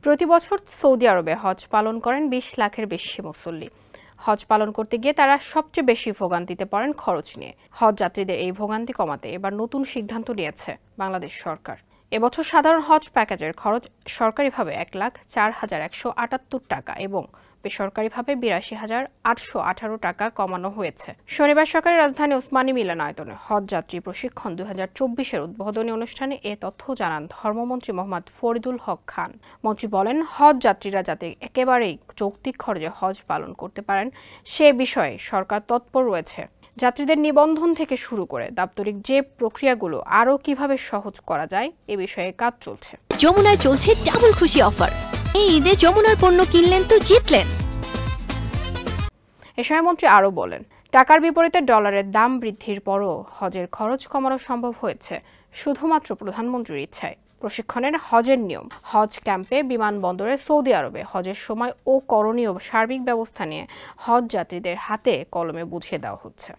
প্রতি বছর সৌদি আরবে হজ পালন করেন ২০ লাখের বেশি মুসল্লি। হজ পালন করতে গিয়ে তারা সবচেয়ে বেশি ভোগান্তিতে পড়েন খরচ নিয়ে। হজ যাত্রীদের এই ভোগান্তি কমাতে এবার নতুন সিদ্ধান্ত নিয়েছে বাংলাদেশ সরকার। এবছর সাধারণ হজ প্যাকেজের খরচ সরকারিভাবে ১,০৪,১৭৮ টাকা এবং বেসরকারিভাবে ৮২,৮১৮ টাকা কমানো হয়েছে। শনিবার সকালে রাজধানী ওসমানী মিলনায়তনে হজ যাত্রী প্রশিক্ষণ ২০২৪-এর উদ্বোধনী অনুষ্ঠানে এ তথ্য জানান ধর্মমন্ত্রী মোহাম্মদ ফরিদুল হক খান। মন্ত্রী বলেন, হজ যাত্রীরা যাতে একেবারেই যৌক্তিক খরচে হজ পালন করতে পারেন সে বিষয়ে সরকার তৎপর রয়েছে। যাত্রীদের নিবন্ধন থেকে শুরু করে দাপ্তরিক যে প্রক্রিয়াগুলো আরও কিভাবে সহজ করা যায় এ বিষয়ে কাজ চলছে। যমুনায় চলছে ডাবল খুশি অফার। এই ঈদে যমুনার পণ্য কিনলেন তো জিতলেন। এ সময় মন্ত্রী আরও বলেন, টাকার বিপরীতে ডলারের দাম বৃদ্ধির পরও হজের খরচ কমানো সম্ভব হয়েছে শুধুমাত্র প্রধানমন্ত্রীর ইচ্ছায়। প্রশিক্ষণের হজের নিয়ম, হজ ক্যাম্পে, বিমানবন্দরে, সৌদি আরবে হজের সময় ও করণীয় সার্বিক ব্যবস্থা নিয়ে হজ যাত্রীদের হাতে কলমে বুঝিয়ে দেওয়া হচ্ছে।